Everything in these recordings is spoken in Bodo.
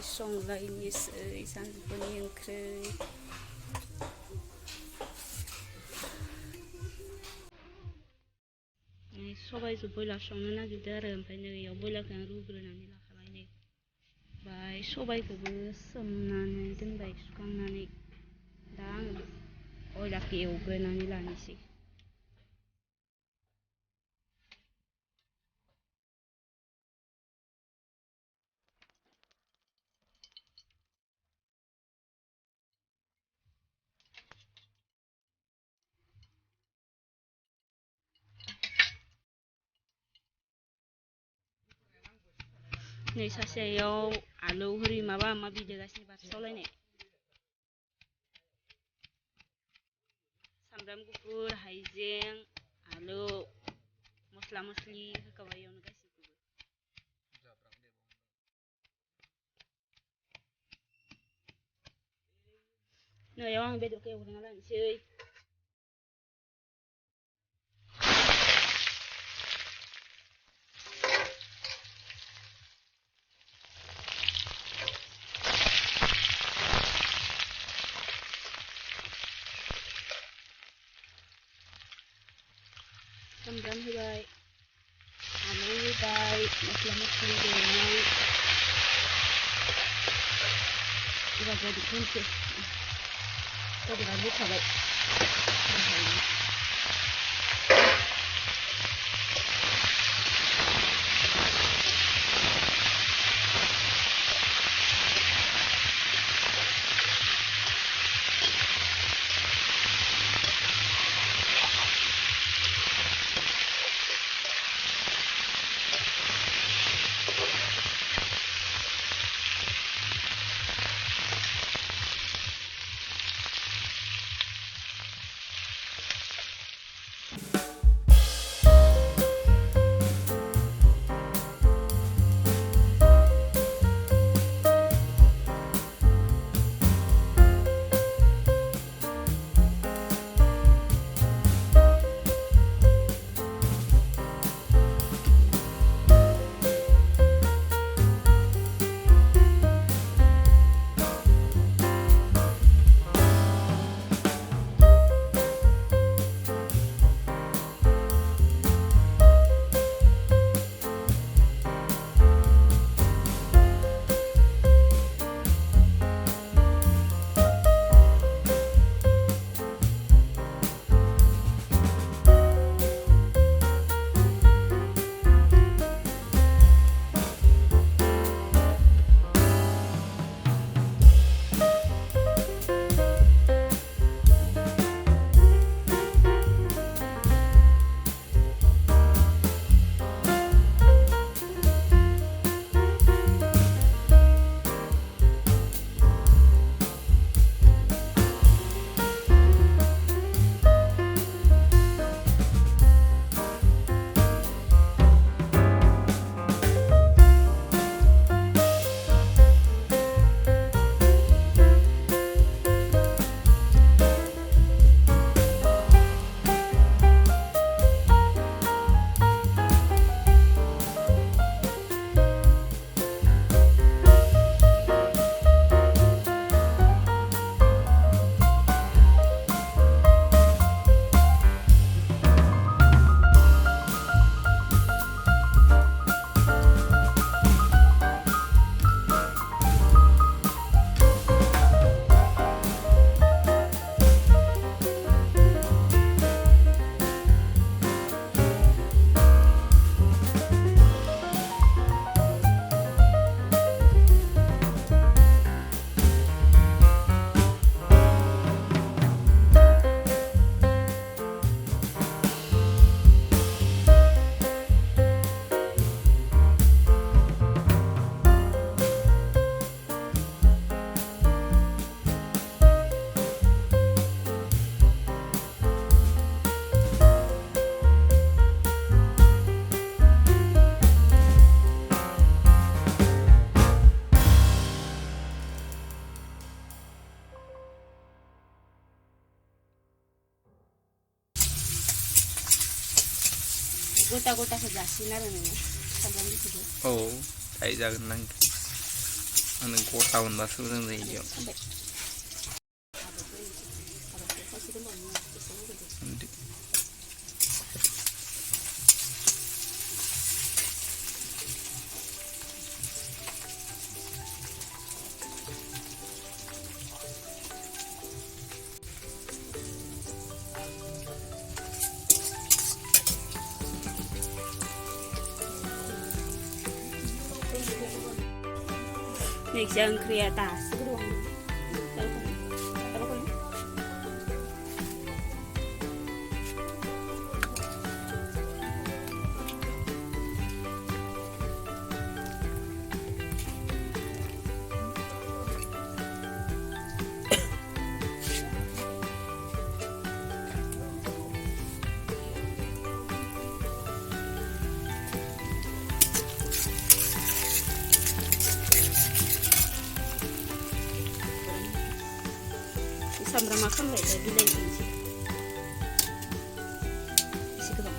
संलायनोसै सानजौफुनि ओंख्रि सबायजों ब्रयलार संनो नागिरदों आरो ओमफ्राय नै इयाव ब्रयलारखौ आं रुग्रोनानै लाखाबाय नै ओमफ्राय सबायखौबो सोमनानै दोनबाय सुखांनानै दा आङो ब्रयलारखौ एवग्रोनानै लानोसै नै सासेयाव आलौ होरि माबा माबि देगासिनो बारसावलायनाय सामब्राम गुफुर हाइजें आलौ मस्ला मस्लि होखाबाय एयावनो गासिखौबो नैयाव आं बेदरखौ एवग्रोना लानोसै सामब्राम होबाय आलौ होबाय मस्ला मस्लि देनाय एबार बेदरखौ होनोसै बेदरा होखाबाय गथा गथाखौ जासिगोन आरो नोङो सामब्राम गुफुरखौ औ थाइ जागोन नांगौ आंनो गथा मोनबासो मोजां जायो बेयाव Nih wngkri atas Swdwm. Samra makan lah ya bila ini sih. Isi ke bang.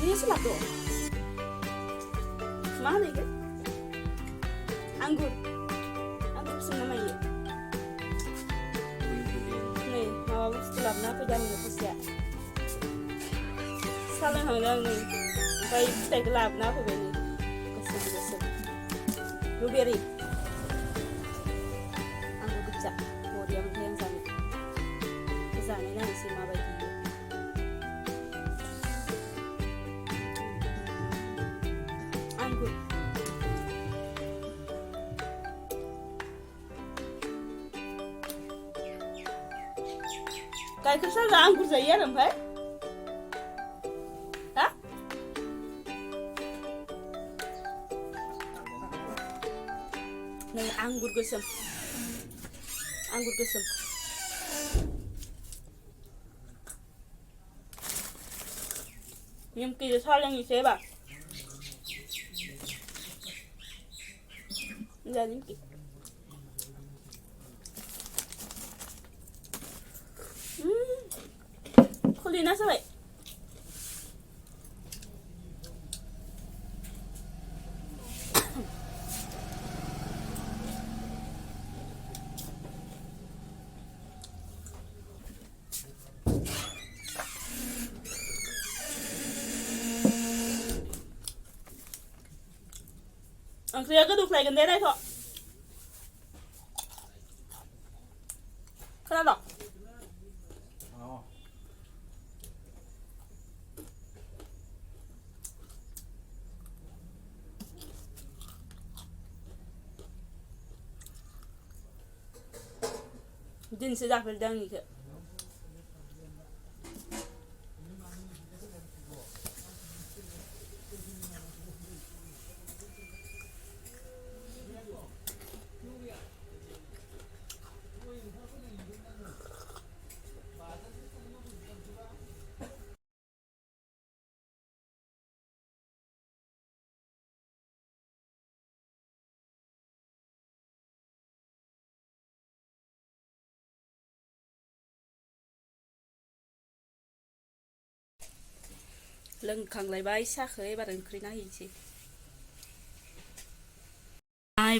Ini selap tuh. Mana ini? Anggur. Anggur sama ya. Nih, mau selap napa jangan lepas ya. Salah hal nih. Kayak kita gelap napa beli. Kesel. Blueberry. Anggur kecak. Oh dia mungkin sana. Kesana nih sih mau bagi. Anggur. Kayak kesal anggur saya nampak? Hah? Nih anggur gesem. Anggur gesem. Nhưng kỳ 사랑이 제발. Ra đến kịp. Không đi nó sao vậy? Kia cứ đục lại gần đây thôi. Kenapa? Oh. Din sudah berdang itu. लोंखांलायबाय साखौ एबार ओंख्रि नायहैनोसै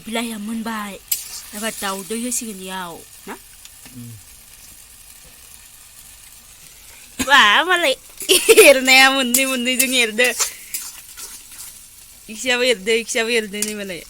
बिलाहिया मोनबाय एबार दाउदै होसिगोन इयाव ना बा मालाय एरनाया मोननैजों एरदो इखियाबो एरदो नै मालाय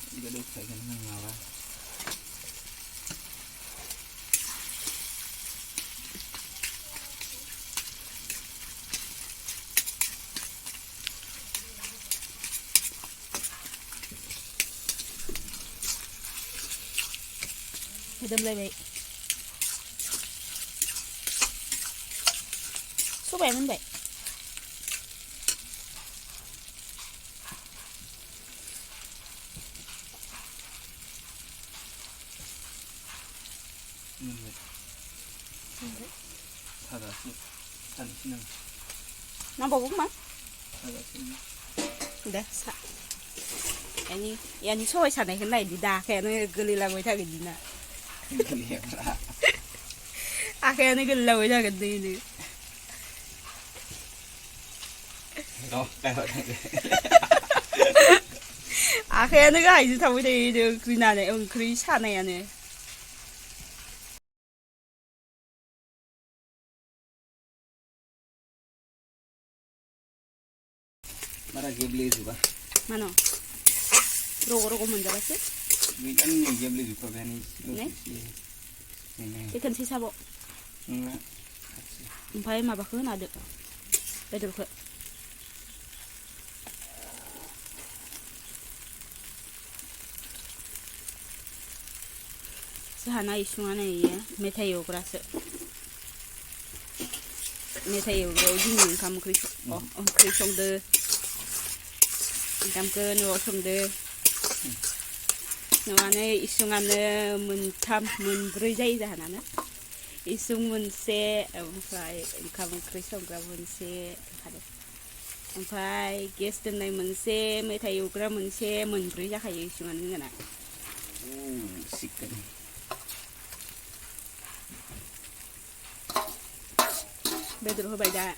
Demलायबाय सबाय मोनबाय 사다시 산시는 Nó bầu cũng mà. 사다시 Để xạ. Anh xôi xả này cái này đi đà khe nó cứ làm với thằng cái gì nè. 그래라 À khe nó cứ làm với thằng cái gì nữa. 너 따라 À khe nó cái gì thằng cái gì được cái nào này ông kri xả này nè. 말아 gebli juga Mana? Rogo 먼저 봤어? kan gebli juga bani 네? ini Cái thân xí sao bộ? enggak Phải mà bà khứ nào được. Đây được rồi. Haná isungana iya metayo grasa. Metayo rodin kam kri on kri song de. Kam ke no song de. No ane isungana mun tham mun broi jai da haná. Isung mun se phải kam kri song gra mun se khade. Phải guest nai mun se metayo gra mun se mun broi ja khayi isungana ngana. sikan Bây giờ hơi bày ra.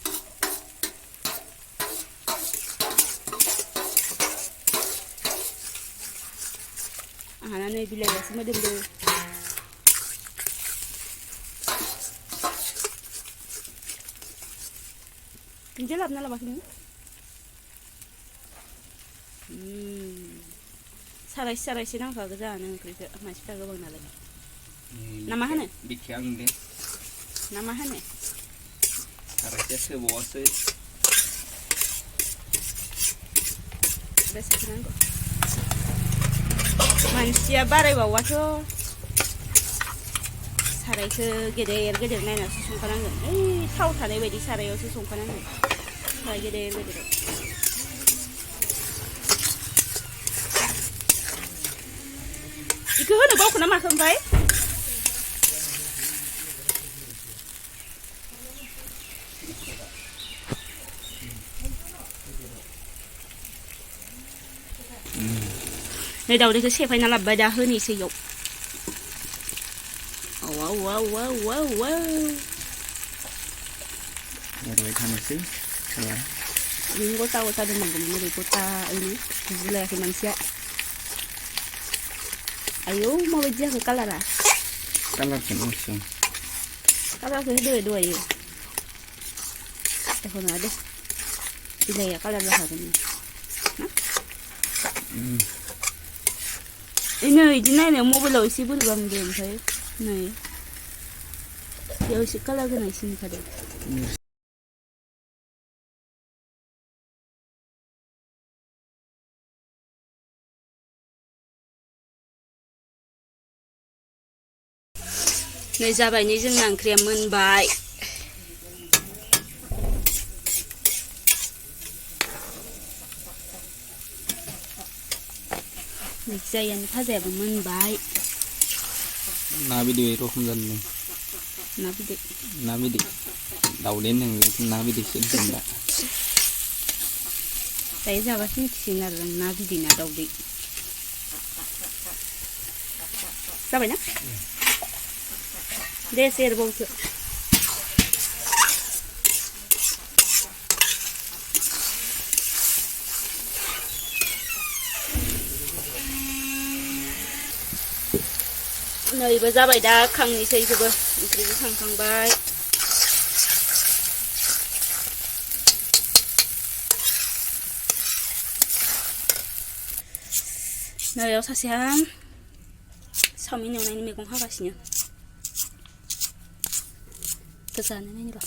Nó này bị lệ xin mới đừng được. Kinh chế lập nó là bao nhiêu? Sarai sih nang kagak jalan kerja masih kagak bang nala. Nama mana? bikyang deh Nama mana? harusnya sebose Besi nang kok. Manusia barai bawa tuh. Sarai segede nai nasi sungkanan kan. Tahu tadi wedi sarai osu sungkanan kan. Sarai gede. Iku hana bawa kuna makan baik. Nơi đầu đây tôi sẽ phải làm bài đa hơn thì sử dụng. Wow. rồi tham sứ rồi Ini kota dan manggung dari kota ini wilayah Indonesia. Ayo mau aja ke Kalara. kalak kan usung Kalara ke dua ya. Telepon ada. Wilayah Kalara ini. Ini jinai mau beli isi bulu bang dia saya. Nih. Ya isi Kalara kan isi kada. Này ra bài này dưng nàng krem mơn bài. Này dây anh phá rẻ bằng mơn bài. nabi đi rồi không dần này nabi đi đầu đến thằng nabi đi xin xin đã Tại ra bác xin xin là nabi đi nào đầu đi. Sao vậy nhá? Để xe bông chưa? Nơi bây giờ bài đá khăng thì xây cho bơ, cái khăng bài. Nơi đó 사실 섬이 오늘 미공 하가시냐? 그래서 안 해는 이거.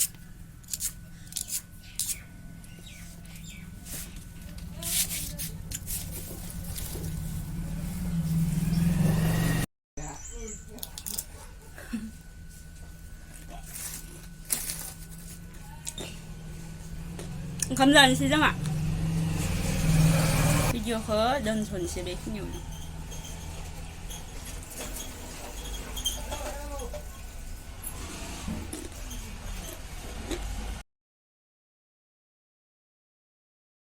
감사한 시장아. 비디오 허 넌 전시에 nhiều.